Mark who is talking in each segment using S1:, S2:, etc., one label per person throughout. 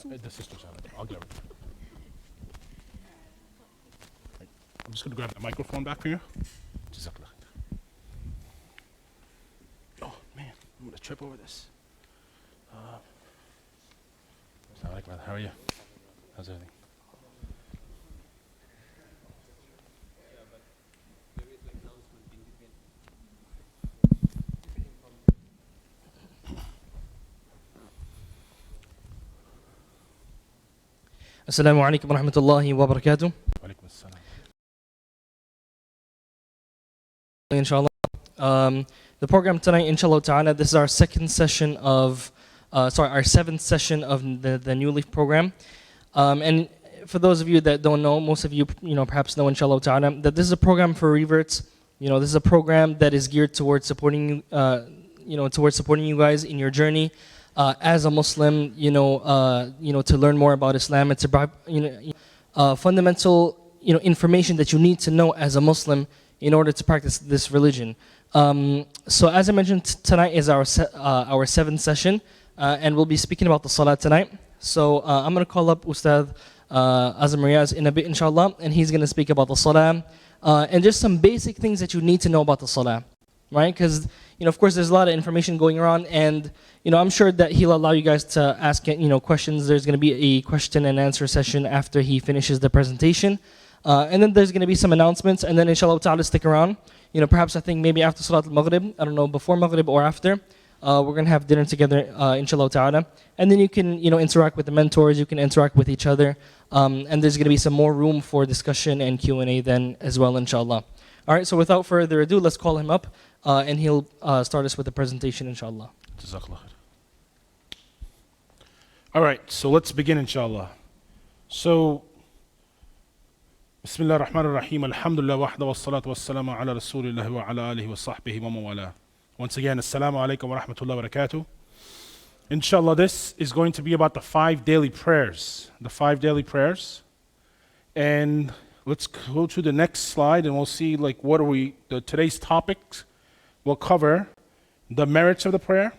S1: The sisters have it. I'll get it. I'm just going to grab the microphone back for you. Jazakallah. Oh, man. I'm going to trip over this. How are you? How's everything?
S2: Assalamu alaikum wa rahmatullahi wa barakatuh.
S1: Walaikum assalam.
S2: Inshallah. The program tonight, inshallah ta'ala, this is our second session of, our seventh session of the Newleaf program. And for those of you that don't know, most of you, perhaps know, inshallah ta'ala, that this is a program for reverts. This is a program that is geared towards supporting you guys in your journey as a Muslim, to learn more about Islam. It's about, fundamental, information that you need to know as a Muslim in order to practice this religion. So as I mentioned, tonight is our seventh session, and we'll be speaking about the Salah tonight. So I'm going to call up Ustad Azam Riyaz in a bit, inshallah, and he's going to speak about the Salah, and just some basic things that you need to know about the Salah, right? Because, of course, there's a lot of information going around, and, I'm sure that he'll allow you guys to ask, questions. There's going to be a question and answer session after he finishes the presentation. And then there's going to be some announcements, and then inshallah ta'ala stick around. Perhaps I think maybe after Salat al-Maghrib, I don't know, before Maghrib or after, we're going to have dinner together, inshallah ta'ala. And then you can, interact with the mentors, you can interact with each other, and there's going to be some more room for discussion and Q&A then as well, inshallah. All right, so without further ado, let's call him up, and he'll start us with the presentation, inshallah.
S1: Jazakallah. All right, so let's begin, inshallah. So, Bismillah ar-Rahman ar-Rahim, alhamdulillah wahda wa salatu wa salamu ala rasulillah wa ala alihi wa sahbihi wa mawala. Once again, assalamu alaikum wa rahmatullahi wa barakatuh. Inshallah, this is going to be about the 5 daily prayers. The 5 daily prayers. And let's go to the next slide and we'll see today's topics will cover the merits of the prayer,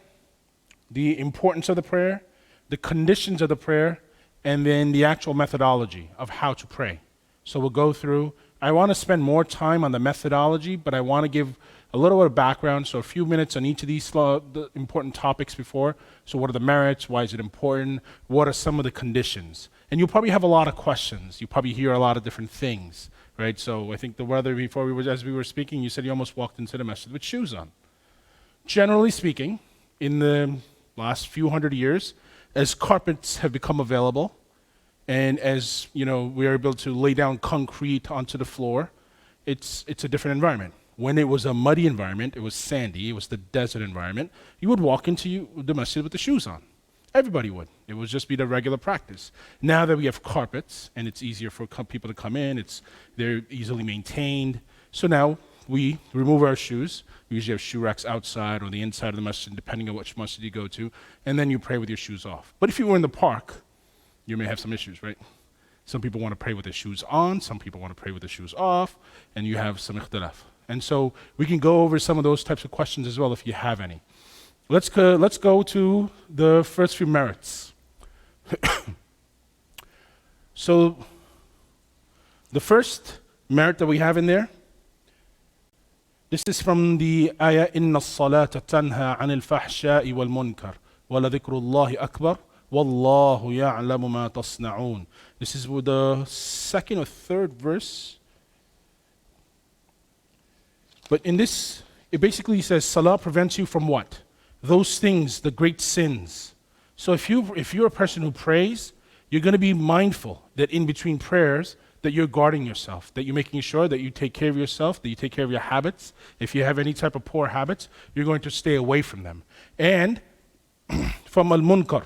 S1: the importance of the prayer, the conditions of the prayer, and then the actual methodology of how to pray. So we'll go through. I want to spend more time on the methodology, but I want to give a little bit of background, so a few minutes on each of these the important topics before. So what are the merits? Why is it important? What are some of the conditions? And you'll probably have a lot of questions. You probably hear a lot of different things, right? So I think the weather before as we were speaking, you said you almost walked into the masjid with shoes on. Generally speaking, in the last few hundred years, as carpets have become available, and as we are able to lay down concrete onto the floor, it's a different environment. When it was a muddy environment, it was sandy, it was the desert environment, you would walk into the masjid with the shoes on. Everybody would. It would just be the regular practice. Now that we have carpets, and it's easier for people to come in, they're easily maintained. So now we remove our shoes. We usually have shoe racks outside or the inside of the masjid, depending on which masjid you go to, and then you pray with your shoes off. But if you were in the park, you may have some issues, right? Some people want to pray with their shoes on, some people want to pray with their shoes off, and you have some ikhtilaf. And so we can go over some of those types of questions as well if you have any. Let's go to the first few merits. So the first merit that we have in there, this is from the ayah, إِنَّ الصَّلَاةَ تَنْهَى عَنِ الْفَحْشَاءِ وَالْمُنْكَرِ وَلَذِكْرُ اللَّهِ أَكْبَرُ وَاللَّهُ يَعْلَمُ مَا تَصْنَعُونَ. This is with the second or third verse. But in this, it basically says salah prevents you from what? Those things, the great sins. So if you're a person who prays, you're going to be mindful that in between prayers, that you're guarding yourself, that you're making sure that you take care of yourself, that you take care of your habits. If you have any type of poor habits, you're going to stay away from them. And from al-munkar,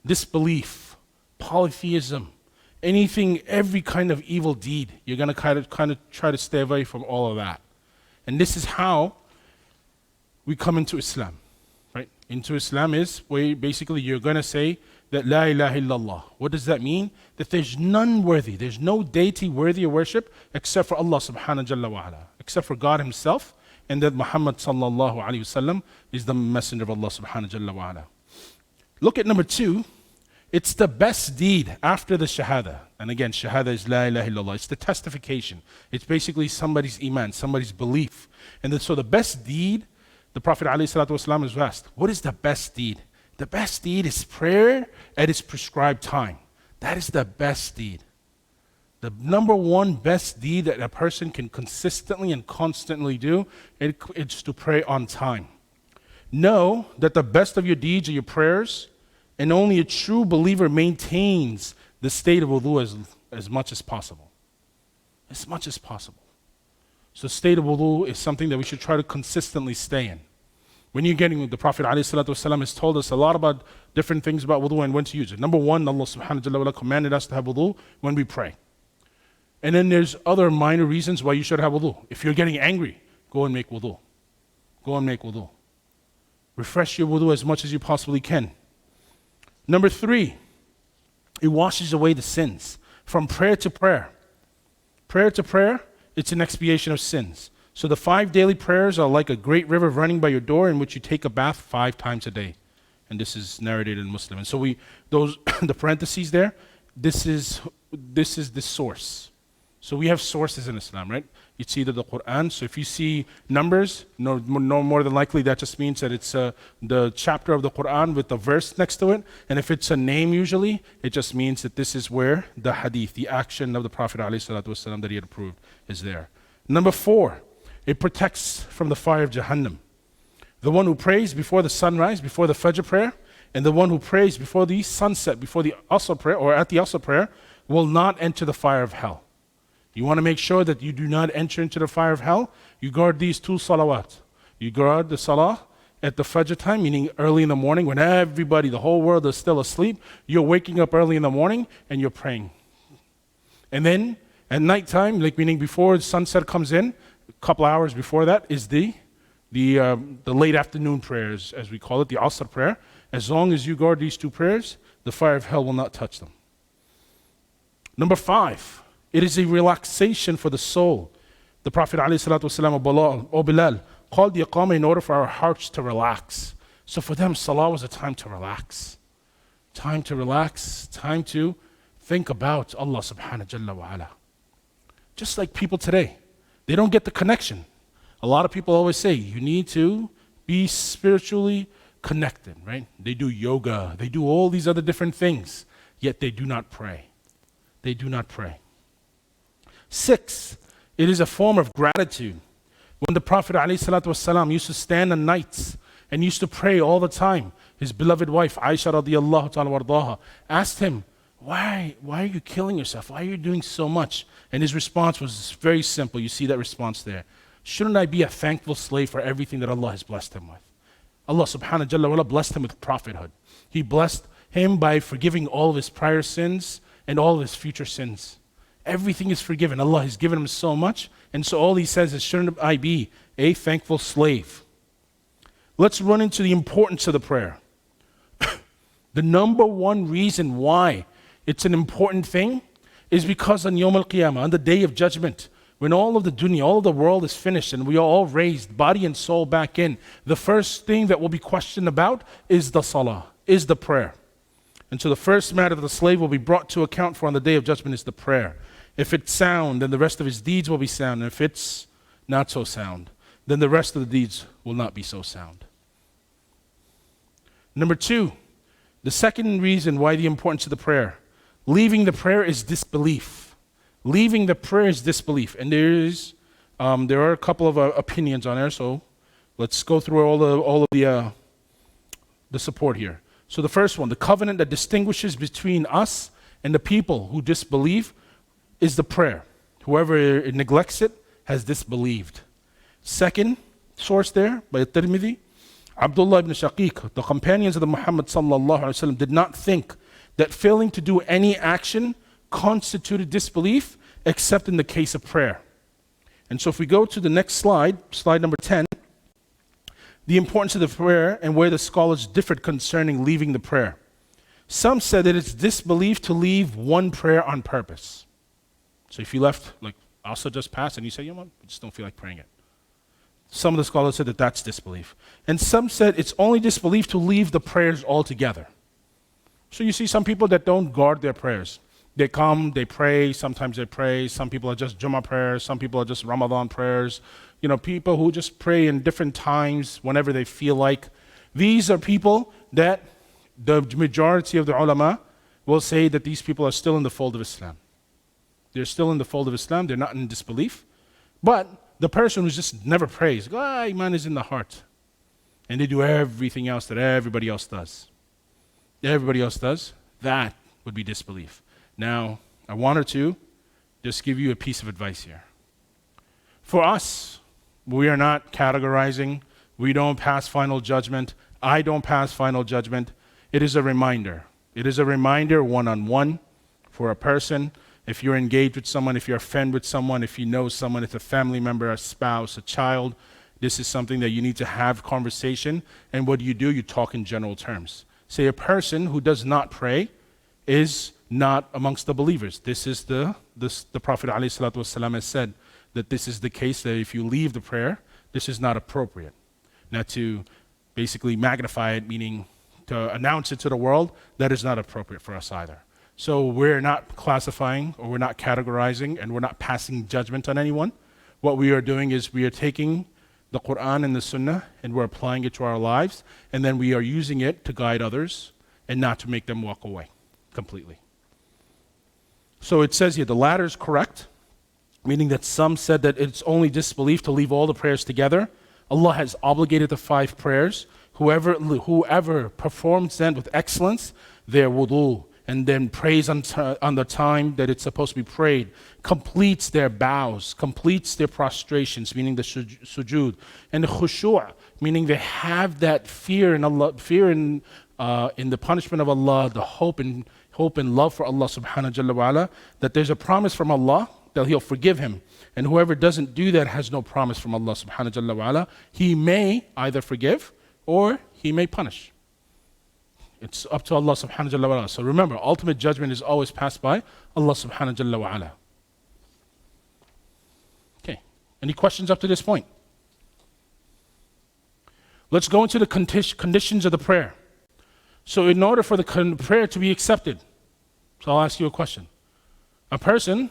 S1: disbelief, polytheism, every kind of evil deed, you're going to kind of try to stay away from all of that. And this is how we come into Islam, right? Into Islam is where basically you're going to say that La ilaha illallah. What does that mean? That there's none worthy, there's no deity worthy of worship except for Allah subhanahu jalla wa ala, except for God himself, and that Muhammad sallallahu alayhi wasallam is the messenger of Allah subhanahu jalla wa ala. Look at number 2. It's the best deed after the shahada. And again, shahada is la ilaha illallah. It's the testification. It's basically somebody's iman, somebody's belief. And so the best deed, the Prophet ﷺ is asked, what is the best deed? The best deed is prayer at its prescribed time. That is the best deed. The number one best deed that a person can consistently and constantly do, it's to pray on time. Know that the best of your deeds are your prayers, and only a true believer maintains the state of wudu as much as possible. As much as possible. So state of wudu is something that we should try to consistently stay in. When you're getting, the Prophet ﷺ has told us a lot about different things about wudu and when to use it. Number one, Allah subhanahu wa ta'ala commanded us to have wudu when we pray. And then there's other minor reasons why you should have wudu. If you're getting angry, go and make wudu. Go and make wudu. Refresh your wudu as much as you possibly can. Number three, it washes away the sins. From prayer to prayer. Prayer to prayer, it's an expiation of sins. So the 5 daily prayers are like a great river running by your door in which you take a bath 5 times a day. And this is narrated in Muslim. And so the parentheses there, this is the source. So we have sources in Islam, right? It's either the Quran. So if you see numbers, no more than likely that just means that it's the chapter of the Quran with the verse next to it. And if it's a name usually, it just means that this is where the hadith, the action of the Prophet ﷺ that he had approved is there. Number 4, it protects from the fire of Jahannam. The one who prays before the sunrise, before the Fajr prayer, and the one who prays before the sunset, before the Asr prayer, or at the Asr prayer, will not enter the fire of hell. You want to make sure that you do not enter into the fire of hell, you guard these 2 salawat. You guard the salah at the Fajr time, meaning early in the morning when everybody, the whole world is still asleep. You're waking up early in the morning and you're praying. And then at nighttime, like meaning before the sunset comes in, a couple hours before that is the late afternoon prayers, as we call it, the Asr prayer. As long as you guard these 2 prayers, the fire of hell will not touch them. Number 5, it is a relaxation for the soul. The Prophet ﷺ, O Bilal, called the Iqamah in order for our hearts to relax. So for them, Salah was a time to relax. Time to relax, time to think about Allah subhanahu jalla wa ala. Just like people today, they don't get the connection. A lot of people always say, you need to be spiritually connected, right? They do yoga, they do all these other different things, yet they do not pray. They do not pray. 6, it is a form of gratitude. When the Prophet ﷺ used to stand on nights and used to pray all the time, his beloved wife Aisha radiyallahu ta'ala wardaha asked him, why are you killing yourself? Why are you doing so much? And his response was very simple. You see that response there. Shouldn't I be a thankful slave for everything that Allah has blessed him with? Allah subhanahu jalla wa ala blessed him with prophethood. He blessed him by forgiving all of his prior sins and all of his future sins. Everything is forgiven. Allah has given him so much. And so all he says is, shouldn't I be a thankful slave? Let's run into the importance of the prayer. The number one reason why it's an important thing is because on Yawm al-Qiyamah, on the day of judgment, when all of the dunya, all of the world is finished and we are all raised, body and soul back in, the first thing that will be questioned about is the salah, is the prayer. And so the first matter that the slave will be brought to account for on the day of judgment is the prayer. If it's sound, then the rest of his deeds will be sound. And if it's not so sound, then the rest of the deeds will not be so sound. Number 2, the second reason why the importance of the prayer. Leaving the prayer is disbelief. Leaving the prayer is disbelief. And there are a couple of opinions on there, so let's go through all of the support here. So the first one, the covenant that distinguishes between us and the people who disbelieve is the prayer. Whoever neglects it has disbelieved. Second source there by Tirmidhi, Abdullah ibn Shaqiq, the companions of the Muhammad sallallahu alaihi wasallam did not think that failing to do any action constituted disbelief except in the case of prayer. And so if we go to the next slide, slide number 10, the importance of the prayer and where the scholars differed concerning leaving the prayer. Some said that it's disbelief to leave one prayer on purpose. So if you left, like Asr just passed and you say, you know what, I just don't feel like praying it. Some of the scholars said that that's disbelief. And some said it's only disbelief to leave the prayers altogether. So you see some people that don't guard their prayers. They come, they pray, sometimes they pray. Some people are just Jummah prayers, some people are just Ramadan prayers. You know, people who just pray in different times whenever they feel like. These are people that the majority of the ulama will say that these people are still in the fold of Islam. They're still in the fold of Islam, they're not in disbelief. But the person who just never prays, Iman is in the heart. And they do everything else that everybody else does. That would be disbelief. Now, I wanted to just give you a piece of advice here. For us, we are not categorizing. We don't pass final judgment. I don't pass final judgment. It is a reminder. It is a reminder one-on-one for a person. If you're engaged with someone, if you're a friend with someone, if you know someone, if a family member, a spouse, a child, this is something that you need to have conversation. And what do? You talk in general terms. Say a person who does not pray is not amongst the believers. This is the Prophet ﷺ has said that this is the case, that if you leave the prayer, this is not appropriate. Now to basically magnify it, meaning to announce it to the world, that is not appropriate for us either. So we're not classifying or we're not categorizing and we're not passing judgment on anyone. What we are doing is we are taking the Quran and the Sunnah and we're applying it to our lives, and then we are using it to guide others and not to make them walk away completely. So it says here, the latter is correct, meaning that some said that it's only disbelief to leave all the prayers together. Allah has obligated the 5 prayers. Whoever performs them with excellence, their wudu, and then prays on the time that it's supposed to be prayed, completes their bows, completes their prostrations, meaning the sujood, and the khushu', meaning they have that fear in Allah, in the punishment of Allah, the hope and love for Allah subhanahu wa ta'ala, that there's a promise from Allah that He'll forgive him. And whoever doesn't do that has no promise from Allah subhanahu wa ta'ala. He may either forgive or He may punish. It's up to Allah subhanahu wa ta'ala. So remember, ultimate judgment is always passed by Allah subhanahu wa ta'ala. Okay, any questions up to this point? Let's go into the conditions of the prayer. So in order for the prayer to be accepted, so I'll ask you a question. A person,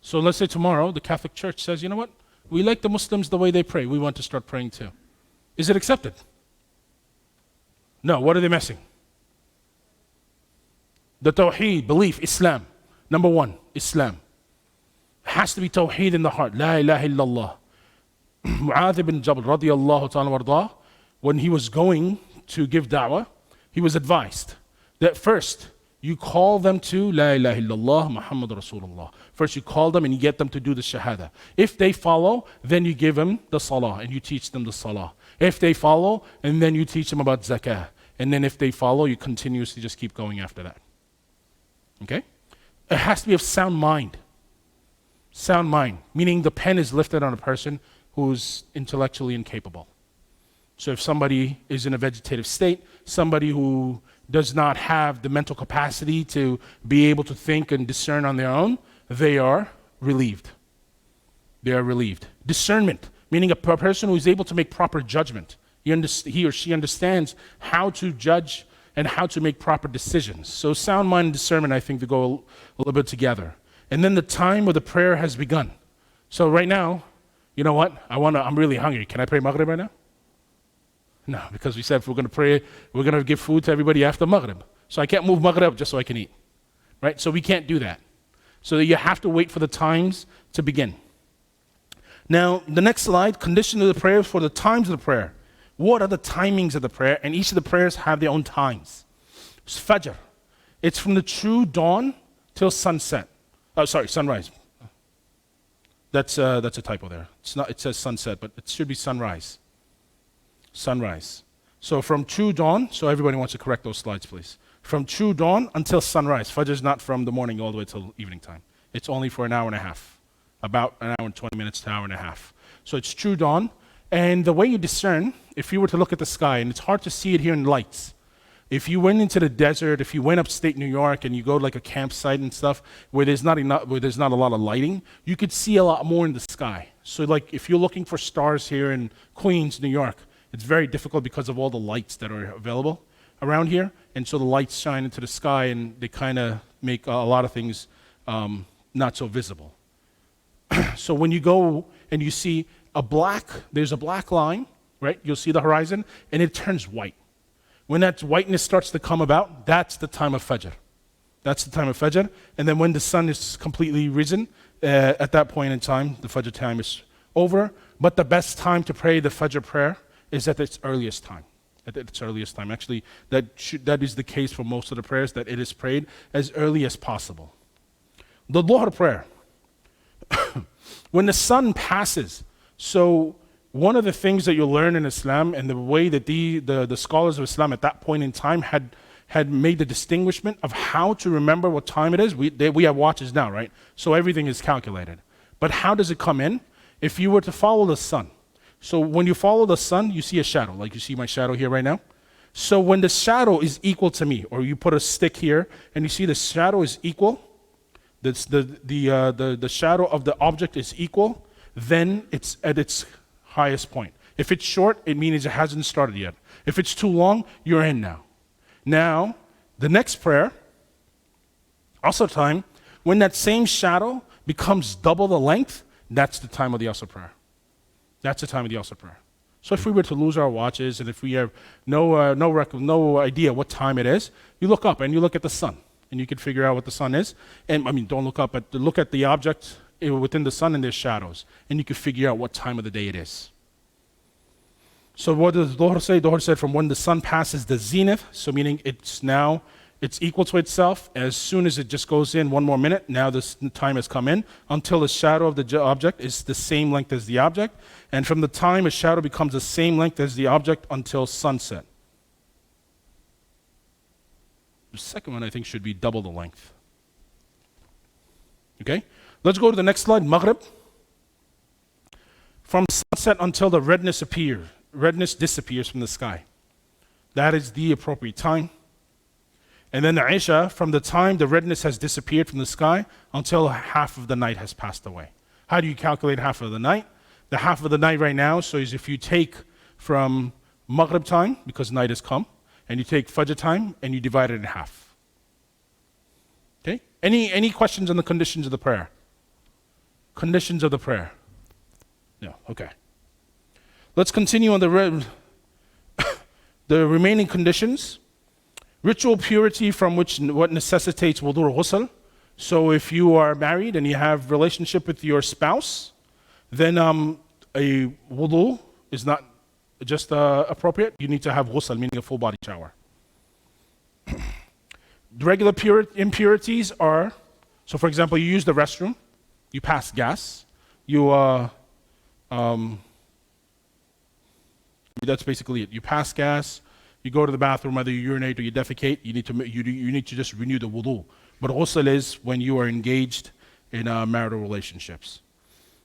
S1: so let's say tomorrow the Catholic Church says, you know what? We like the Muslims the way they pray. We want to start praying too. Is it accepted? No, what are they missing? The Tawheed, belief, Islam. Number 1, Islam. Has to be Tawheed in the heart. La ilaha illallah. Mu'adh ibn Jabal radiyallahu ta'ala wardah, when he was going to give da'wah, he was advised that first you call them to La ilaha illallah Muhammad Rasulullah. First you call them and you get them to do the shahada. If they follow, then you give them the salah and you teach them the salah. If they follow, and then you teach them about zakah. And then if they follow, you continuously just keep going after that. Okay? It has to be of sound mind. Sound mind, meaning the pen is lifted on a person who's intellectually incapable. So if somebody is in a vegetative state, somebody who does not have the mental capacity to be able to think and discern on their own, they are relieved. They are relieved. Discernment, meaning a person who is able to make proper judgment. He or she understands how to judge and how to make proper decisions. So sound mind and discernment, I think, to go a little bit together. And then the time of the prayer has begun. So right now, you know what? I'm really hungry. Can I pray Maghrib right now? No, because we said if we're going to pray, we're going to give food to everybody after Maghrib. So I can't move Maghrib just so I can eat. Right? So we can't do that. So you have to wait for the times to begin. Now, the next slide, condition of the prayer for the times of the prayer. What are the timings of the prayer? And each of the prayers have their own times. It's Fajr. It's from the true dawn till sunset. Sunrise. That's a typo there. It says sunset, but it should be sunrise. Sunrise. So from true dawn, so everybody wants to correct those slides, please. From true dawn until sunrise. Fajr is not from the morning all the way till evening time. It's only for an hour and a half. About an hour and 20 minutes to an hour and a half. So it's true dawn. And the way you discern, if you were to look at the sky, and it's hard to see it here in lights. If you went into the desert, if you went upstate New York and you go to like a campsite and stuff where there's not a lot of lighting, you could see a lot more in the sky. So like if you're looking for stars here in Queens, New York, it's very difficult because of all the lights that are available. around here, and so the lights shine into the sky, and they kind of make a lot of things not so visible. So when you go and you see there's a black line, right? You'll see the horizon, and it turns white. When that whiteness starts to come about, that's the time of Fajr. That's the time of Fajr. And then when the sun is completely risen, at that point in time, the Fajr time is over. But the best time to pray the Fajr prayer is at its earliest time. At its earliest time. Actually, that is the case for most of the prayers, that it is prayed as early as possible. The Dhuhr prayer. When the sun passes, so one of the things that you'll learn in Islam, and the way that the scholars of Islam at that point in time had made the distinguishment of how to remember what time it is. We have watches now, right? So everything is calculated. But how does it come in? If you were to follow the sun. So when you follow the sun, you see a shadow, like you see my shadow here right now. So when the shadow is equal to me, or you put a stick here, and you see the shadow is equal, the shadow of the object is equal, then it's at its highest point. If it's short, it means it hasn't started yet. If it's too long, you're in now. Now, the next prayer, also time, when that same shadow becomes double the length, that's the time of the Asr prayer. That's the time of the Asr prayer. So if we were to lose our watches, and if we have no idea what time it is, you look up and you look at the sun, and you can figure out what the sun is. And don't look up, but look at the object within the sun, and there's shadows, and you can figure out what time of the day it is. So what does Dhuhr say? Dhuhr said from when the sun passes the zenith, so meaning it's equal to itself. As soon as it just goes in 1 more minute, now this time has come in, until the shadow of the object is the same length as the object. And from the time a shadow becomes the same length as the object until sunset. The second one, I think, should be double the length. Okay? Let's go to the next slide, Maghrib. From sunset until the redness disappears from the sky. That is the appropriate time. And then the Isha, from the time the redness has disappeared from the sky until half of the night has passed away. How do you calculate half of the night? The half of the night right now, so is if you take from Maghrib time, because night has come, and you take Fajr time, and you divide it in half. Okay? Any questions on the conditions of the prayer? Conditions of the prayer? No, okay. Let's continue on the remaining conditions. Ritual purity from what necessitates wudu or ghusl. So if you are married and you have relationship with your spouse, then a wudu is not just appropriate. You need to have ghusl, meaning a full body shower. The regular impurities are, so for example, you use the restroom, you pass gas, that's basically it. You pass gas, you go to the bathroom, whether you urinate or you defecate, you need to just renew the wudu. But ghusl is when you are engaged in marital relationships.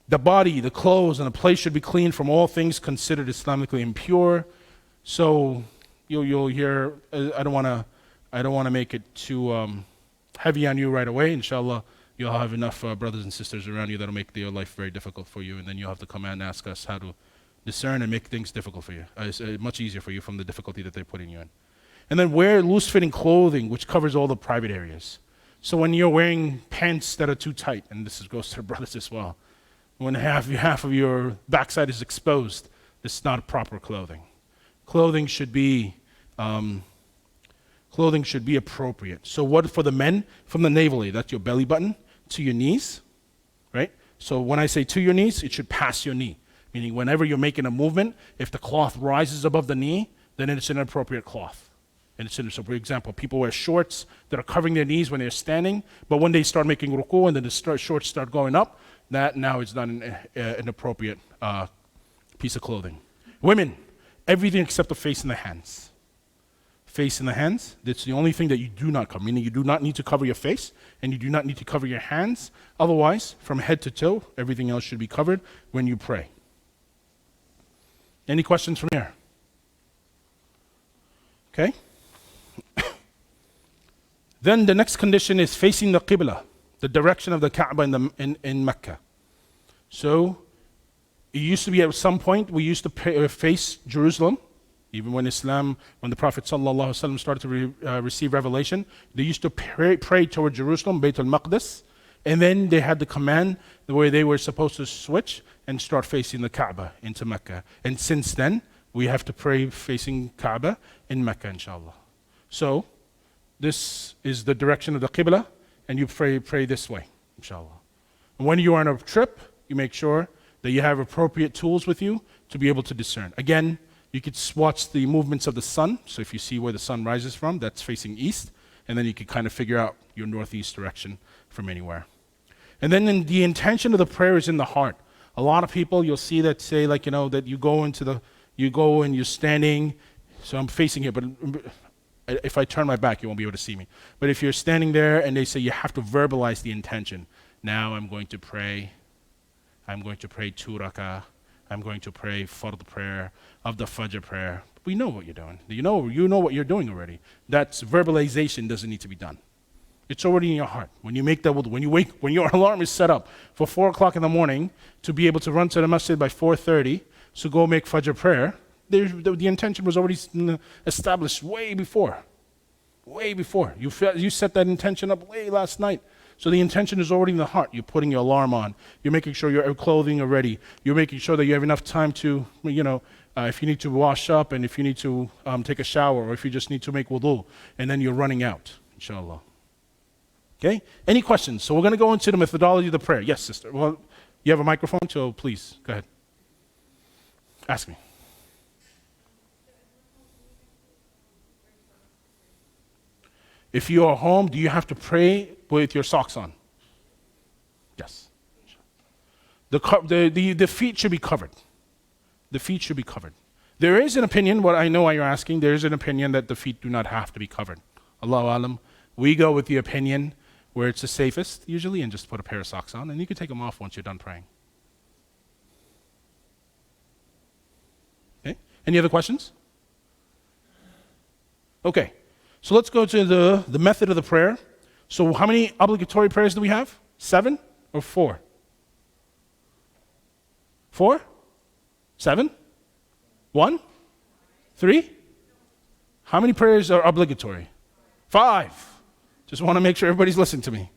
S1: The body, the clothes, and the place should be clean from all things considered Islamically impure. So you'll hear, I don't want to make it too heavy on you right away. Inshallah, you'll have enough brothers and sisters around you that'll make your life very difficult for you, and then you'll have to come and ask us how to discern and make things difficult for you. It's much easier for you from the difficulty that they're putting you in. And then wear loose-fitting clothing, which covers all the private areas. So when you're wearing pants that are too tight, and this goes to the brothers as well, when half of your backside is exposed, this is not proper clothing. Clothing should be appropriate. So what for the men? From the navel, that's your belly button, to your knees, right? So when I say to your knees, it should pass your knee. Meaning whenever you're making a movement, if the cloth rises above the knee, then it's an appropriate cloth. And so for example, people wear shorts that are covering their knees when they're standing, but when they start making ruku and then the shorts start going up, that now is not an appropriate piece of clothing. Women, everything except the face and the hands. Face and the hands, that's the only thing that you do not cover, meaning you do not need to cover your face and you do not need to cover your hands. Otherwise, from head to toe, everything else should be covered when you pray. Any questions from here? Okay. Then the next condition is facing the Qibla, the direction of the Kaaba in Mecca. So it used to be at some point we used to face Jerusalem, Even when when the Prophet ﷺ started to receive revelation, they used to pray toward Jerusalem, Bayt al-Maqdis, and then they had the command where they were supposed to switch and start facing the Kaaba into Mecca. And since then, we have to pray facing Kaaba in Mecca, inshallah. So, this is the direction of the Qibla, and you pray this way, inshallah. And when you are on a trip, you make sure that you have appropriate tools with you to be able to discern. Again, you could watch the movements of the sun. So if you see where the sun rises from, that's facing east. And then you can kind of figure out your northeast direction from anywhere. And then the intention of the prayer is in the heart. A lot of people, you'll see that say like, that you go and you're standing. So I'm facing here, but if I turn my back, you won't be able to see me. But if you're standing there and they say you have to verbalize the intention. Now I'm going to pray 2 rak'ah. I'm going to pray fard prayer of the Fajr prayer. We know what you're doing. You know what you're doing already. That's verbalization doesn't need to be done. It's already in your heart. When you make that wudu, when your alarm is set up for 4 o'clock in the morning to be able to run to the masjid by 4:30, so go make Fajr prayer, the intention was already established way before. Way before. You set that intention up way last night. So the intention is already in the heart. You're putting your alarm on. You're making sure your clothing are ready. You're making sure that you have enough time to, if you need to wash up and if you need to take a shower or if you just need to make wudu, and then you're running out, inshallah. Okay? Any questions? So we're going to go into the methodology of the prayer. Yes, sister. Well, you have a microphone, so please, go ahead. Ask me. If you are home, do you have to pray with your socks on? Yes. The feet should be covered. The feet should be covered. There is an opinion, what I know why you're asking, there is an opinion that the feet do not have to be covered. Allahu alam. We go with the opinion where it's the safest, usually, and just put a pair of socks on, and you can take them off once you're done praying. Okay? Any other questions? Okay. So let's go to the method of the prayer. So how many obligatory prayers do we have? 7 or 4? 4? 7? 1? 3? How many prayers are obligatory? 5. Just want to make sure everybody's listening to me.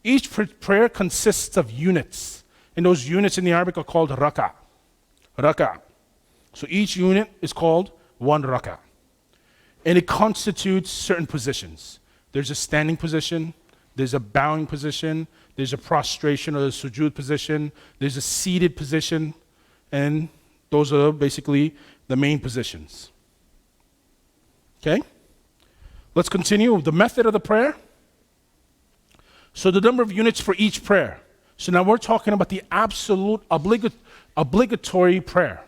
S1: Each prayer consists of units. And those units in the Arabic are called rak'ah. Rak'ah. So each unit is called 1 rak'ah. And it constitutes certain positions. There's a standing position, there's a bowing position, there's a prostration or a sujood position, there's a seated position, and those are basically the main positions. Okay? Let's continue with the method of the prayer. So the number of units for each prayer. So now we're talking about the absolute obligatory prayer.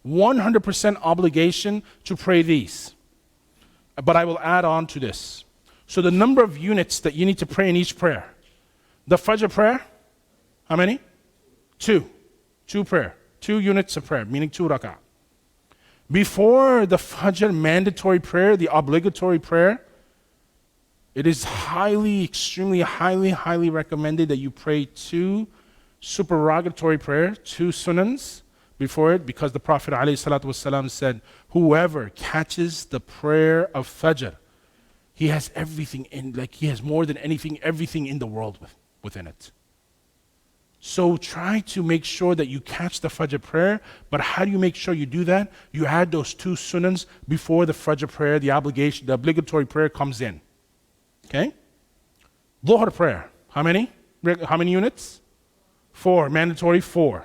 S1: 100% obligation to pray these. But I will add on to this. So the number of units that you need to pray in each prayer. The Fajr prayer, how many? 2. 2 prayer. 2 units of prayer, meaning 2 rak'ah. Before the Fajr mandatory prayer, the obligatory prayer, it is extremely highly recommended that you pray 2 supererogatory prayer, 2 sunans before it, because the Prophet ﷺ said, whoever catches the prayer of Fajr, he has everything he has more than anything, everything in the world within it. So try to make sure that you catch the Fajr prayer, but how do you make sure you do that? You add those 2 sunans before the Fajr prayer, the obligatory prayer comes in. Okay? Dhuhr prayer, how many? How many units? 4, mandatory 4.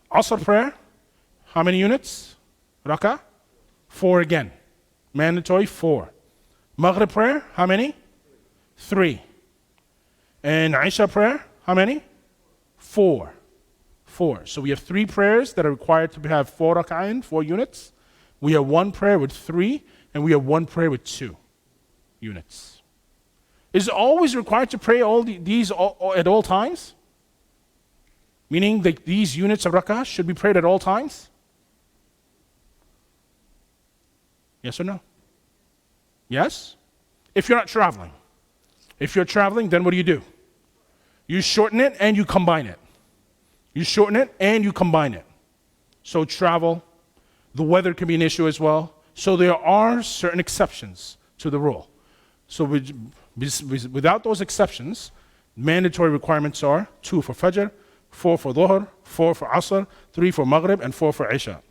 S1: Asr prayer, how many units? Rak'ah? 4 again. Mandatory 4. Maghrib prayer, how many? 3. And Isha prayer, how many? 4. 4. So we have 3 prayers that are required to have 4 rak'ah in, 4 units. We have 1 prayer with 3, and we have 1 prayer with 2 units. Is it always required to pray these at all times? Meaning that these units of rak'ah should be prayed at all times? Yes or no? Yes? If you're not traveling. If you're traveling, then what do? You shorten it and you combine it. You shorten it and you combine it. So travel. The weather can be an issue as well. So there are certain exceptions to the rule. So without those exceptions, mandatory requirements are 2 for Fajr, 4 for Dhuhr, 4 for Asr, 3 for Maghrib, and 4 for Isha.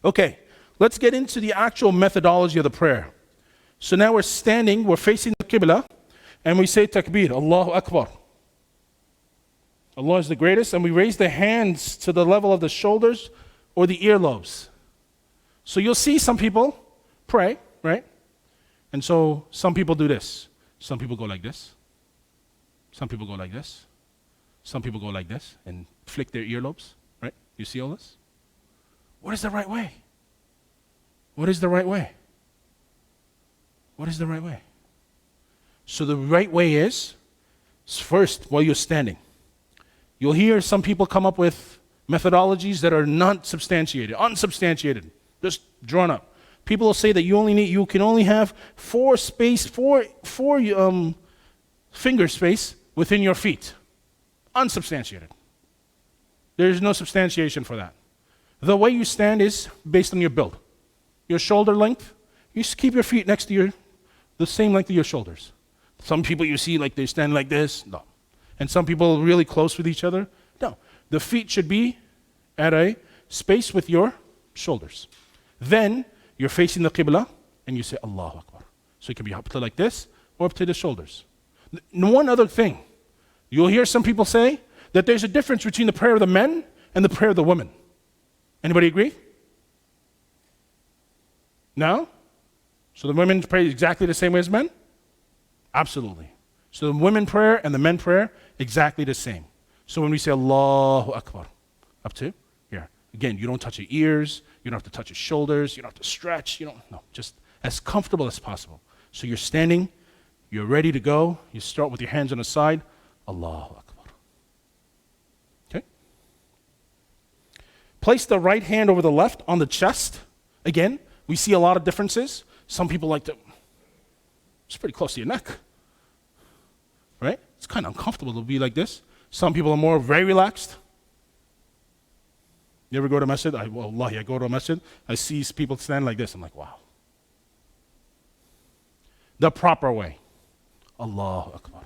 S1: Okay, let's get into the actual methodology of the prayer. So now we're standing, we're facing the Qibla, and we say Takbir, Allahu Akbar. Allah is the greatest, and we raise the hands to the level of the shoulders or the earlobes. So you'll see some people pray, right? And so some people do this. Some people go like this. Some people go like this. Some people go like this and flick their earlobes, right? You see all this? What is the right way? What is the right way? What is the right way? So the right way is, first, while you're standing, you'll hear some people come up with methodologies that are not substantiated, unsubstantiated, just drawn up. People will say that you can only have four finger space within your feet. Unsubstantiated. There's no substantiation for that. The way you stand is based on your build. Your shoulder length, you just keep your feet next to the same length of your shoulders. Some people you see like they stand like this, no. And some people really close with each other, no. The feet should be at a space with your shoulders. Then you're facing the Qibla and you say Allahu Akbar. So it can be up to like this or up to the shoulders. One other thing, you'll hear some people say that there's a difference between the prayer of the men and the prayer of the women. Anybody agree? No? So the women pray exactly the same way as men? Absolutely. So the women prayer and the men prayer, exactly the same. So when we say Allahu Akbar, up to here. Again, you don't touch your ears, you don't have to touch your shoulders, you don't have to stretch, just as comfortable as possible. So you're standing, you're ready to go, you start with your hands on the side, Allahu Akbar. Okay? Place the right hand over the left on the chest. Again, we see a lot of differences. Some people like to, it's pretty close to your neck, right? It's kind of uncomfortable to be like this. Some people are very relaxed. You ever go to masjid? I go to a masjid, I see people stand like this. I'm like, wow. The proper way. Allahu Akbar.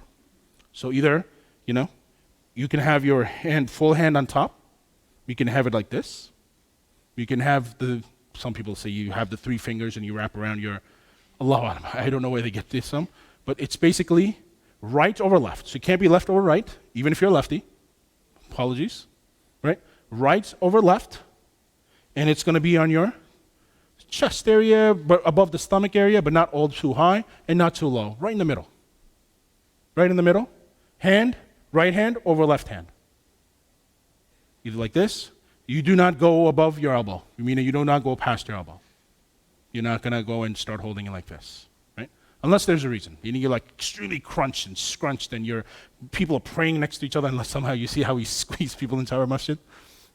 S1: So either, you can have your full hand on top. You can have it like this. You can have some people say you have the 3 fingers and you wrap around your, Allahu Akbar. I don't know where they get this from, but it's basically right over left. So it can't be left over right, even if you're a lefty. Apologies, right? Right over left, and it's going to be on your chest area, but above the stomach area, but not all too high and not too low. Right in the middle. Right in the middle. Hand, right hand over left hand. Either like this. You do not go above your elbow. Meaning you do not go past your elbow. You're not going to go and start holding it like this, right? Unless there's a reason. Meaning you're like extremely crunched and scrunched and people are praying next to each other unless somehow you see how we squeeze people into our masjid.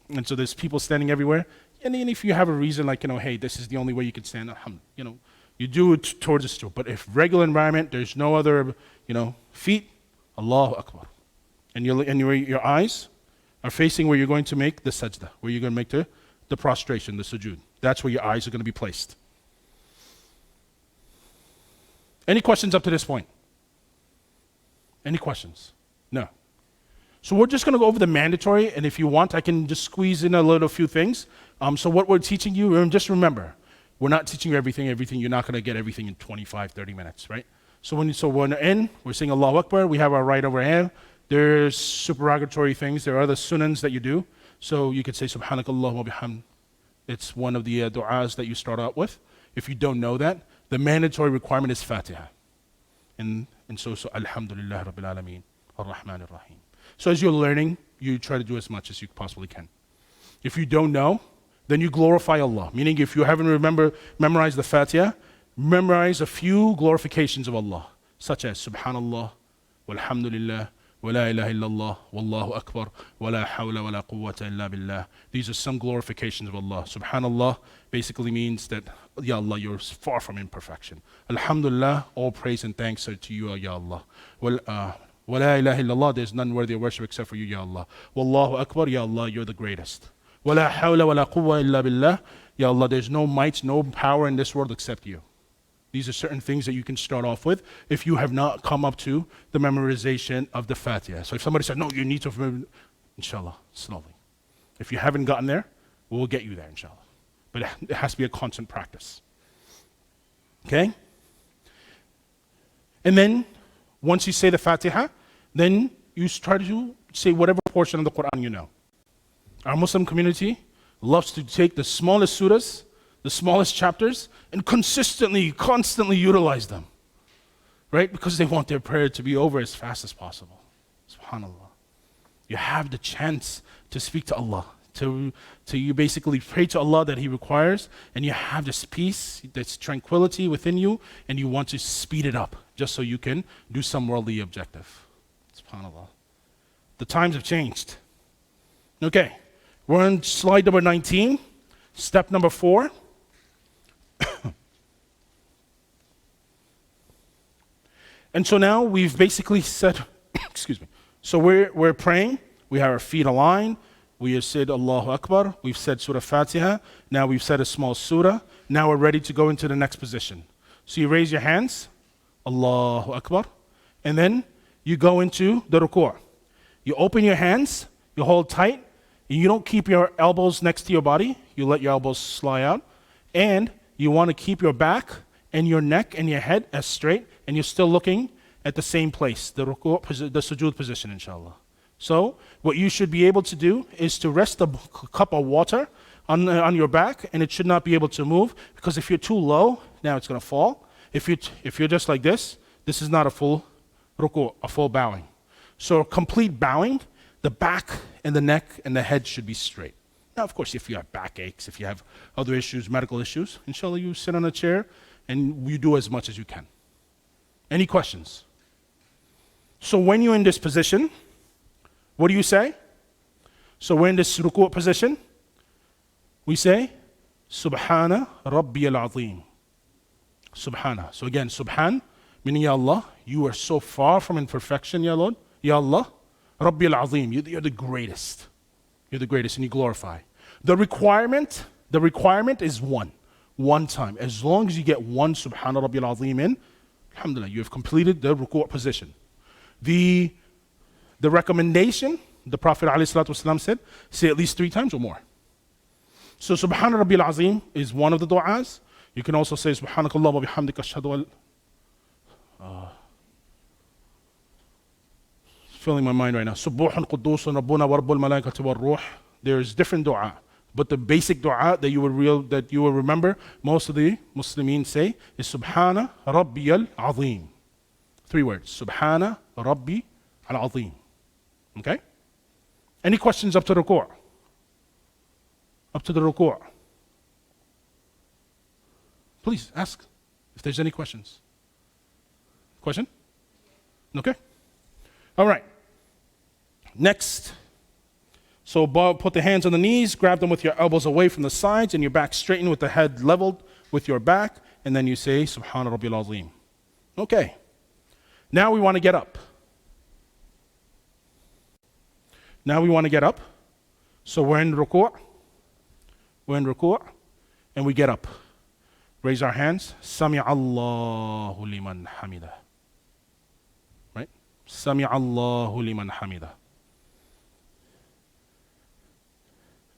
S1: And so there's people standing everywhere. And then if you have a reason like, hey, this is the only way you can stand, you do it towards the stool. But if regular environment, there's no other, feet, Allahu Akbar. And your eyes are facing where you're going to make the sajda, where you're going to make the prostration, the sujood. That's where your eyes are going to be placed. Any questions up to this point? Any questions? No. So we're just going to go over the mandatory, and if you want, I can just squeeze in a few things. So what we're teaching you, and just remember, we're not teaching you everything. You're not going to get everything in 25, 30 minutes, right? So when we're saying Allahu Akbar, we have our right over hand. There's supererogatory things. There are other sunans that you do. So you could say Subhanakallah wa bihamd. It's one of the du'as that you start out with. If you don't know that, the mandatory requirement is Fatiha. And so Alhamdulillah Rabbil Alameen, Ar-Rahman Ar-Rahim. So as you're learning, you try to do as much as you possibly can. If you don't know, then you glorify Allah. Meaning if you haven't memorized the Fatiha, memorize a few glorifications of Allah, such as Subhanallah, Walhamdulillah, wa la ilaha illallah, Wallahu Akbar, wa la hawla wa la quwwata illa billah. These are some glorifications of Allah. Subhanallah basically means that, Ya Allah, you're far from imperfection. Alhamdulillah, all praise and thanks are to you, Ya Allah. Wa la ilaha illallah, there's none worthy of worship except for you, Ya Allah. Wallahu Akbar, Ya Allah, you're the greatest. وَلَا حَوْلَ وَلَا قُوَّةَ إِلَّا بِاللَّهِ. Ya Allah, there's no might, no power in this world except you. These are certain things that you can start off with if you have not come up to the memorization of the Fatiha. So if somebody said, no, you need to remember, inshallah, slowly. If you haven't gotten there, we'll get you there, inshallah. But it has to be a constant practice. Okay? And then, once you say the Fatiha, then you try to say whatever portion of the Quran you know. Our Muslim community loves to take the smallest surahs, the smallest chapters, and constantly, constantly utilize them. Right? Because they want their prayer to be over as fast as possible. SubhanAllah. You have the chance to speak to Allah, to you basically pray to Allah that He requires, and you have this peace, this tranquility within you, and you want to speed it up just so you can do some worldly objective. SubhanAllah. The times have changed. Okay, we're on slide number 19, step number 4. And so now we've basically said, excuse me, so we're praying, we have our feet aligned, we have said Allahu Akbar, we've said Surah Fatiha, now we've said a small surah, now we're ready to go into the next position. So you raise your hands, Allahu Akbar, and then you go into the ruku'. You open your hands, you hold tight, and you don't keep your elbows next to your body, you let your elbows slide out, and you want to keep your back and your neck and your head as straight, and you're still looking at the same place, the ruku', the sujood position, inshallah. So what you should be able to do is to rest a cup of water on your back, and it should not be able to move, because if you're too low, now it's going to fall. If you're just like this is not a full ruku', a full bowing. So a complete bowing, the back and the neck and the head should be straight. Now, of course, if you have backaches, if you have other issues, medical issues, inshallah, you sit on a chair and you do as much as you can. Any questions? So when you're in this position, what do you say? So we're in this ruku' position. We say, Subhana Rabbi al-Azim. Subhana. So again, Subhan, meaning Ya Allah, you are so far from imperfection, Ya Lord. Ya Allah, Rabbi al-Azim, you're the greatest. You're the greatest, and you glorify. The requirement is one time. As long as you get one Subhana Rabbi al-Azim in, alhamdulillah, you have completed the ruku' position. The recommendation, the Prophet ﷺ said, say at least 3 times or more. So Subhana Rabbi al-Azim is one of the du'as. You can also say Subhanakallah wa bihamdika ashhadu al... filling my mind right now. Subuhun Qudusun Rabbuna wa Rabbul Malaikati wa Ruh. There's different du'a. But the basic du'a that you will remember, most of the Muslimin say, is Subhana Rabbi al-Azim. 3 words. Subhana Rabbi al-Azim. Okay? Any questions up to the ruku'? Up to the ruku'? Please ask if there's any questions. Question? Okay. All right. Next. So put the hands on the knees, grab them with your elbows away from the sides, and your back straightened with the head leveled with your back, and then you say, Subhana Rabbil Azim. Okay. Now we want to get up. Now we want to get up. So we're in ruku'. We're in ruku', and we get up. Raise our hands. Sami Allahu liman hamida. Right? Sami Allahu liman hamida.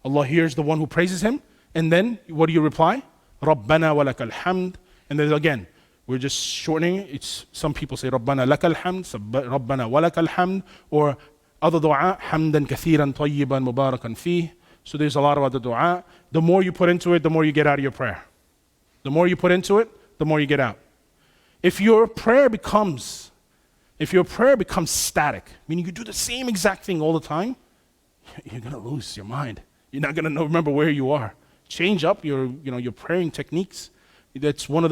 S1: Allah hears the one who praises Him. And then, what do you reply? Rabbana wa lakal hamd. And then again, we're just shortening it. Some people say Rabbana lakal hamd, Rabbana wa lakal hamd, or other dua, hamdan kathiran tayyiban mubarakan fih. So there's a lot of other dua. The more you put into it, the more you get out of your prayer. The more you put into it, the more you get out. If your prayer becomes static, meaning you do the same exact thing all the time, you're going to lose your mind. You're not going to remember where you are. Change up your praying techniques. That's one of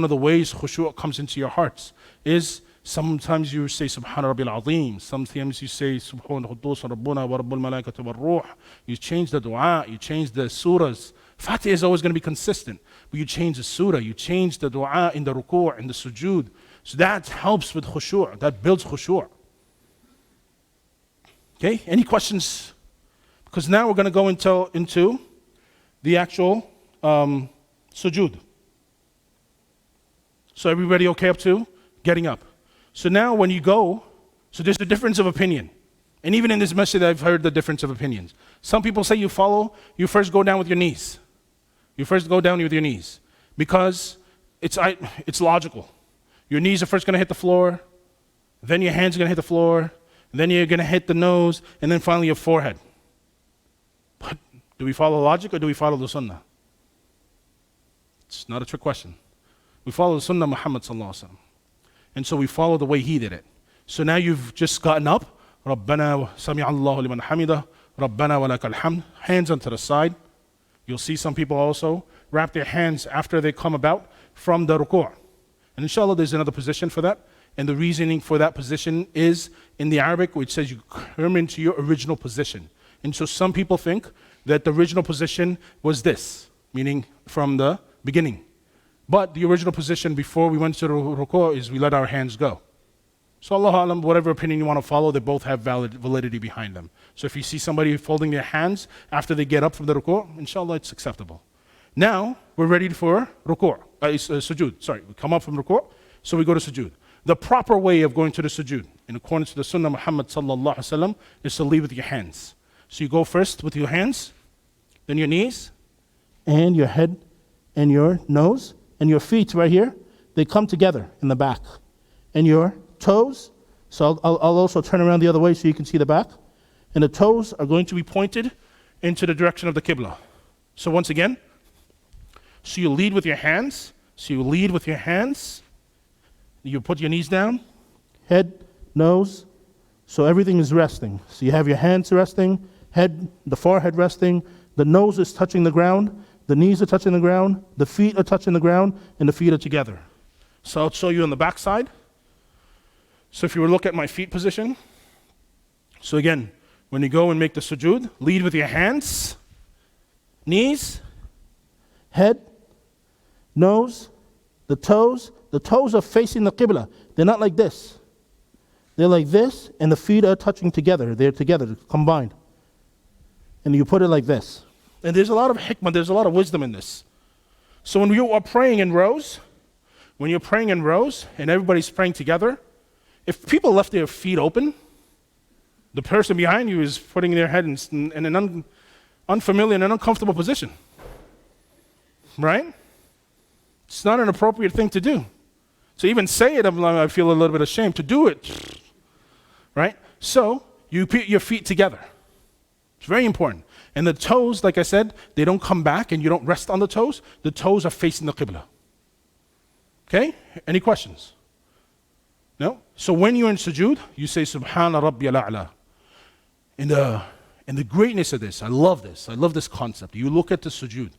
S1: the ways khushu' comes into your hearts. Is sometimes you say Subhana Rabbil Azim. Sometimes you say Subhana Quddus Rabbuna wa Rabbul Malaikati wa Ruh. You change the dua. You change the surahs. Fatiha is always going to be consistent. But you change the surah. You change the dua in the ruku' and the sujood. So that helps with khushu'. That builds khushu'. Okay? Any questions? Because now we're going to go into the actual sujood. So everybody okay up to getting up? So now when you go, so there's a difference of opinion. And even in this masjid, I've heard the difference of opinions. Some people say you first go down with your knees. You first go down with your knees. Because it's logical. Your knees are first going to hit the floor, then your hands are going to hit the floor, then you're going to hit the nose, and then finally your forehead. But do we follow logic or do we follow the sunnah? It's not a trick question. We follow the sunnah of Muhammad sallallahu alaihi wasallam. And so we follow the way he did it. So now you've just gotten up. رَبَّنَا سَمِعَ اللَّهُ لِمَنْ حَمِدَهُ رَبَّنَا وَلَكَ الْحَمْدُ. Hands onto the side. You'll see some people also wrap their hands after they come about from the ruku'. And inshallah there's another position for that. And the reasoning for that position is in the Arabic, which says you come into your original position. And so some people think that the original position was this, meaning from the beginning. But the original position before we went to the ruku' is we let our hands go. So Allah Alam, whatever opinion you want to follow, they both have validity behind them. So if you see somebody folding their hands after they get up from the ruku', inshallah it's acceptable. Now we're ready for ruku', sujood. Sorry, we come up from ruku', so we go to sujood. The proper way of going to the sujood, in accordance to the sunnah of Muhammad sallallahu alaihi wasallam, is to lead with your hands. So you go first with your hands, then your knees, and your head, and your nose, and your feet right here. They come together in the back. And your toes, so I'll also turn around the other way so you can see the back. And the toes are going to be pointed into the direction of the Qibla. So once again, so you lead with your hands. You put your knees down, head, nose, so everything is resting. So you have your hands resting, head, the forehead resting, the nose is touching the ground, the knees are touching the ground, the feet are touching the ground, and the feet are together. So I'll show you on the back side. So if you were to look at my feet position, so again, when you go and make the sujood, lead with your hands, knees, head, nose, the toes. The toes are facing the Qibla. They're not like this. They're like this, and the feet are touching together. They're together, combined. And you put it like this. And there's a lot of hikmah, there's a lot of wisdom in this. So when you are praying in rows, and everybody's praying together, if people left their feet open, the person behind you is putting their head in an unfamiliar and an uncomfortable position. Right? It's not an appropriate thing to do. So even say it, I feel a little bit ashamed to do it. Right? So you put your feet together. It's very important. And the toes, like I said, they don't come back and you don't rest on the toes. The toes are facing the Qibla. Okay? Any questions? No? So when you're in sujood, you say, Subhana Rabbiyal A'la. And the greatness of this, I love this concept. You look at the sujood.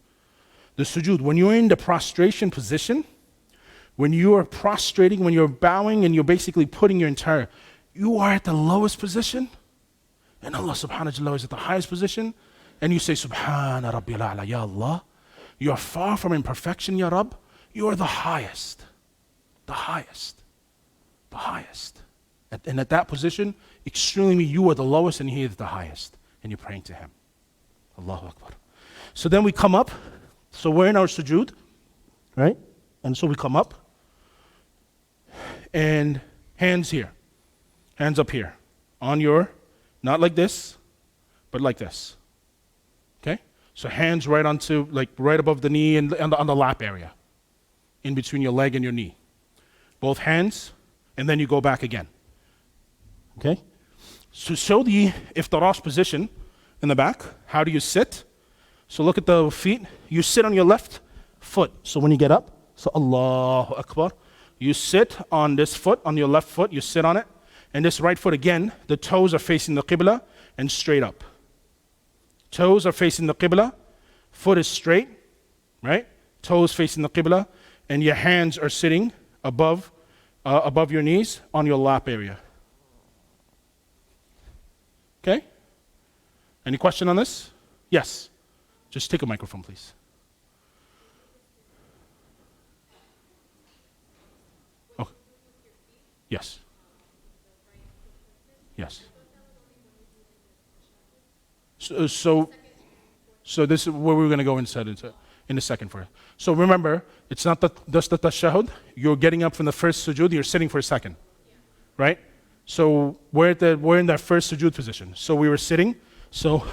S1: The sujood, when you're in the prostration position, when you are prostrating, when you're bowing and you're basically putting you are at the lowest position, and Allah subhanahu wa ta'ala is at the highest position, and you say, Subhana Rabbiyal A'la, Ya Allah, you are far from imperfection, Ya Rabb, you are the highest. And at that position, extremely, you are the lowest and He is the highest. And you're praying to Him. Allahu Akbar. So then we come up. So we're in our sujood, right? And so we come up. And hands here. Hands up here. Not like this, but like this. Okay? So hands right above the knee and on the lap area. In between your leg and your knee. Both hands, and then you go back again. Okay? So show the iftirash position in the back. How do you sit? So look at the feet. You sit on your left foot. So when you get up, so Allahu Akbar. You sit on this foot, on your left foot, you sit on it. And this right foot again, the toes are facing the Qibla and straight up. Toes are facing the Qibla, foot is straight, right? Toes facing the Qibla, and your hands are sitting above your knees on your lap area. Okay? Any question on this? Yes. Just take a microphone, please. Oh. Yes. Yes. So this is where we're going to go in a second for it. So remember, it's not just the tashahhud. You're getting up from the first sujood, you're sitting for a second, right? So we're in that first sujood position. So we were sitting, so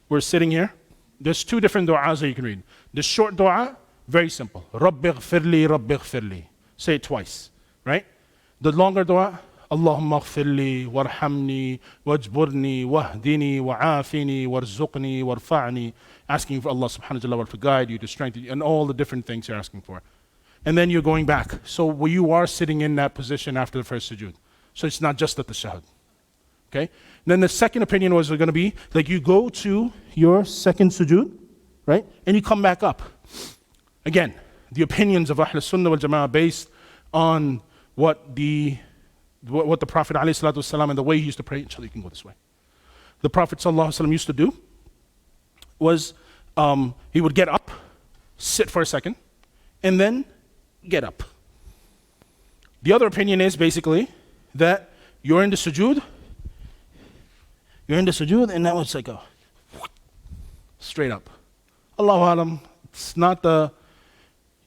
S1: we're sitting here. There's two different du'as that you can read. The short du'a, very simple. Rabbi ghfirli, Rabbi ghfirli. Say it twice, right? The longer du'a, Allahumma ghfirli, warhamni, wajburni, wahdini, wa'afini, warzuqni, warfa'ni. Asking for Allah subhanahu wa ta'ala to guide you, to strengthen you, and all the different things you're asking for. And then you're going back. So you are sitting in that position after the first sujood. So it's not just at the tashahhud. Okay? And then the second opinion was going to be like you go to your second sujood, right? And you come back up. Again, the opinions of Ahl Sunnah wal Jama'ah based on what the Prophet ﷺ and the way he used to pray. Inshallah, you can go this way. The Prophet ﷺ used to do was he would get up, sit for a second, and then get up. The other opinion is basically that you're in the sujood, and that was like a straight up. Allahu Alam, it's not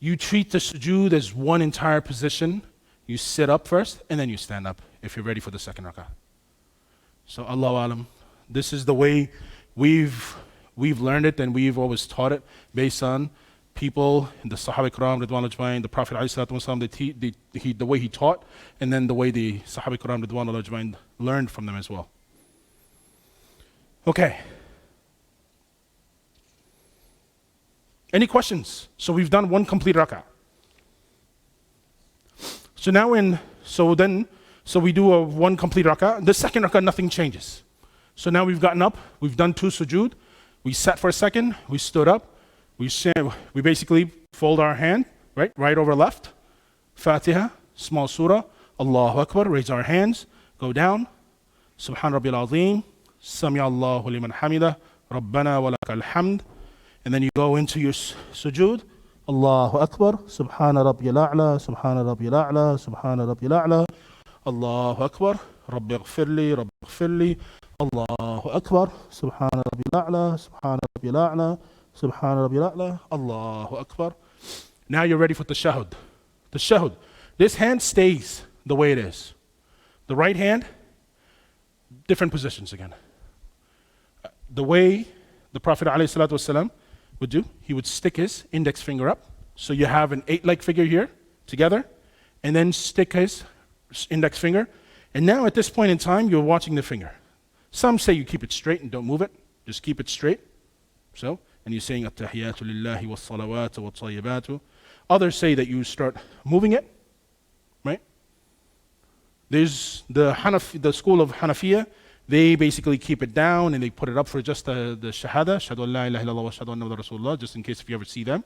S1: you treat the sujood as one entire position. You sit up first, and then you stand up if you're ready for the second rak'ah. So Allahu Alam, this is the way we've learned it, and we've always taught it based on people, the Sahaba Ikram, Ridwan Ajmain, the Prophet ﷺ, the way he taught, and then the way the Sahaba Ikram, Ridwan Ajmain learned from them as well. Okay. Any questions? So we've done one complete rak'ah. So now we do a one complete rak'ah. The second rak'ah, nothing changes. So now we've gotten up, we've done two sujood, we sat for a second, we stood up, we basically fold our hand, right over left, Fatiha, small surah, Allahu Akbar, raise our hands, go down, Subhan Rabbil Azim, Sami Allahu liman hamida, Rabbana wa lakal hamd, and then you go into your sujood, Allahu Akbar, Subhana Rabbil A'la, Subhana Rabbil A'la, Subhana Rabbil A'la, Allahu Akbar, Rabbi ghfirli, Rabbi ghfirli, Allahu Akbar, Subhana Rabbil A'la, Subhana Rabbil A'la, Subhana Rabbil A'la, Allahu Akbar. Now you're ready for tashahhud. Tashahhud. This hand stays the way it is. The right hand, different positions again. The way the Prophet ﷺ would do, he would stick his index finger up. So you have an 8-leg figure here together, and then stick his index finger. And now at this point in time, you're watching the finger. Some say you keep it straight and don't move it. Just keep it straight. So, and you're saying at-tahiyatu lillahi was-salawatu wat-tayyibatu. Others say that you start moving it, right? There's the school of Hanafiya. They basically keep it down and they put it up for just the shahada, shahadu an la ilaha illallah wa shahadu anna Muhammadan Rasulullah, just in case if you ever see them.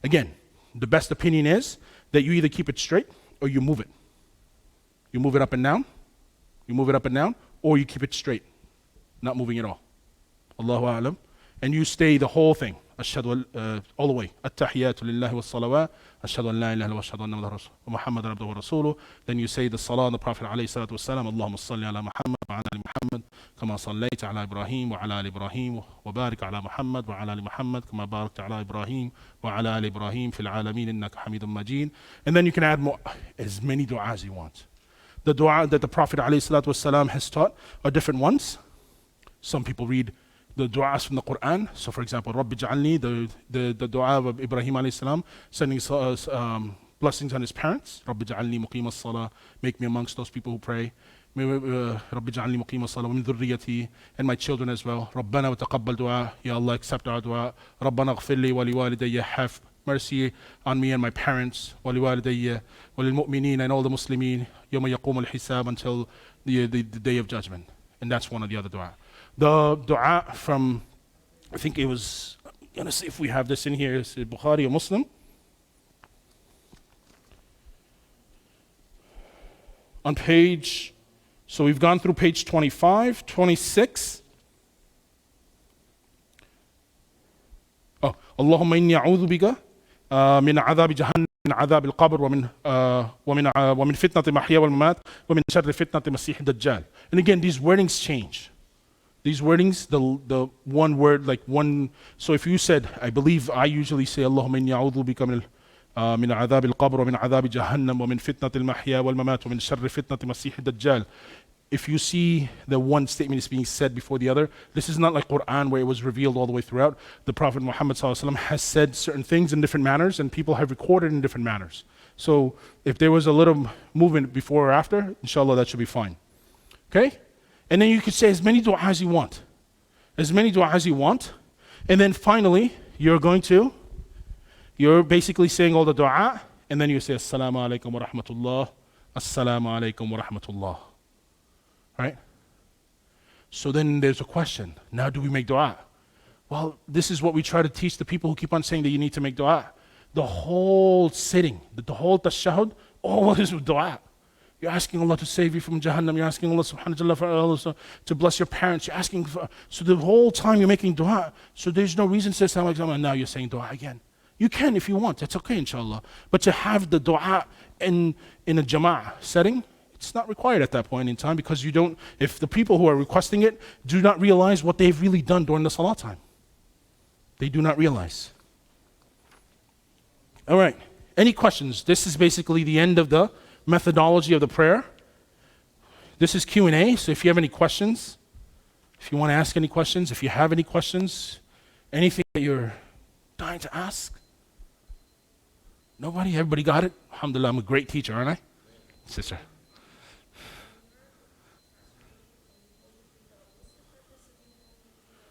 S1: Again, the best opinion is that you either keep it straight or you move it. You move it up and down, or you keep it straight, not moving at all. Allahu A'lam. And you stay the whole thing, all the way. At-tahiyatu lillahi was-salawat, ashhadu an la ilaha illallah wa ashhadu anna Muhammadan abduhu wa rasuluh. Then you say the salah on the Prophet alayhi salatu wassalam, Allahumma salli ala Muhammad wa ala ali Muhammad, kama sallayta ala Ibrahim wa ala ali Ibrahim, wa barik ala Muhammad wa ala ali Muhammad, kama barakta ala Ibrahim wa ala ali Ibrahim fil alameen innaka hamidun majid. And then you can add more, as many du'as as you want. The dua that the Prophet ﷺ has taught are different ones. Some people read the du'as from the Quran. So for example, Rabbi ja'alni, the dua of Ibrahim ﷺ, sending blessings on his parents. Rabbi ja'alni muqim as-salah, make me amongst those people who pray. Rabbi ja'alni muqim as-salah wa min dhurriyyati, and my children as well. Rabbana wa taqabbal dua, Ya Allah, accept our dua. Rabbana ghfirli wa liwalidayya, have mercy on me and my parents, waliwalidayya, walilmu'mineen, and all the Muslimin, yawma yaqum al-hisab, until the day of judgment. And that's one of the other dua. The dua from, I think it was, I'm going to see if we have this in here, it's Bukhari or Muslim. On page, so we've gone through page 25, 26. Oh, Allahumma inni a'udhu bika من عذاب جهنم من عذاب القبر ومن فتنة المحيا والممات ومن شر فتنة المسيح الدجال. And again, these wordings change. These wordings, the one word, like one, so if you said, I believe I usually say, Allahumma inni a'udhu bika min عذاب القبر ومن عذاب جهنم ومن فتنة المحيا والممات ومن شر فتنة مسيح الدجال. If you see the one statement is being said before the other, this is not like Quran where it was revealed all the way throughout. The Prophet Muhammad ﷺ has said certain things in different manners and people have recorded in different manners. So if there was a little movement before or after, inshallah that should be fine. Okay? And then you could say as many dua as you want. As many dua as you want. And then finally, you're basically saying all the dua, and then you say, Assalamu alaikum wa rahmatullah, Assalamu alaikum wa rahmatullah. Right? So then there's a question. Now do we make dua? Well, this is what we try to teach the people who keep on saying that you need to make dua. The whole sitting, the whole tashahhud, all is dua. You're asking Allah to save you from Jahannam. You're asking Allah subhanahu wa ta'ala to bless your parents. You're asking for, so the whole time you're making dua. So there's no reason to say, and now you're saying dua again. You can if you want. That's okay, inshallah. But to have the dua in a jama'ah setting, it's not required at that point in time because you don't, if the people who are requesting it do not realize what they've really done during the salah time. They do not realize. All right. Any questions? This is basically the end of the methodology of the prayer. This is Q&A, so if you have any questions, if you want to ask any questions, if you have any questions, anything that you're dying to ask. Nobody? Everybody got it? Alhamdulillah, I'm a great teacher, aren't I? Sister.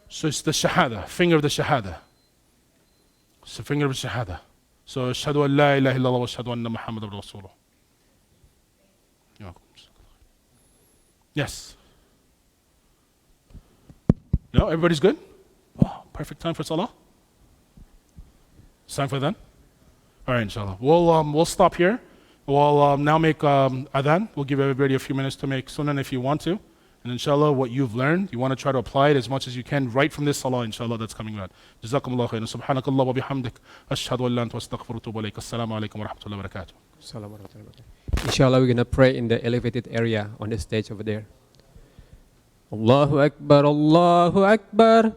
S1: So it's the shahada, finger of the shahada. It's the finger of the shahada. So, ashhadu an la ilaha illallah wa ashhadu anna Muhammadan Rasulullah. Yes. No, everybody's good? Oh, perfect time for salah. It's time for adhan? All right, inshallah. We'll stop here. We'll now make adhan. We'll give everybody a few minutes to make sunan if you want to. And inshallah, what you've learned, you want to try to apply it as much as you can right from this salah, inshallah, that's coming out. Jazakumullah khairan. Subhanakallah wa bihamdik. Ashhadu an la anta astaghfiruka wa atubu ilayk. Assalamu alaikum wa rahmatullahi wa barakatuh.
S3: Assalamu alaikum wa rahmatullahi. Inshallah, we're going to pray in the elevated area on the stage over there. Allahu Akbar, Allahu Akbar.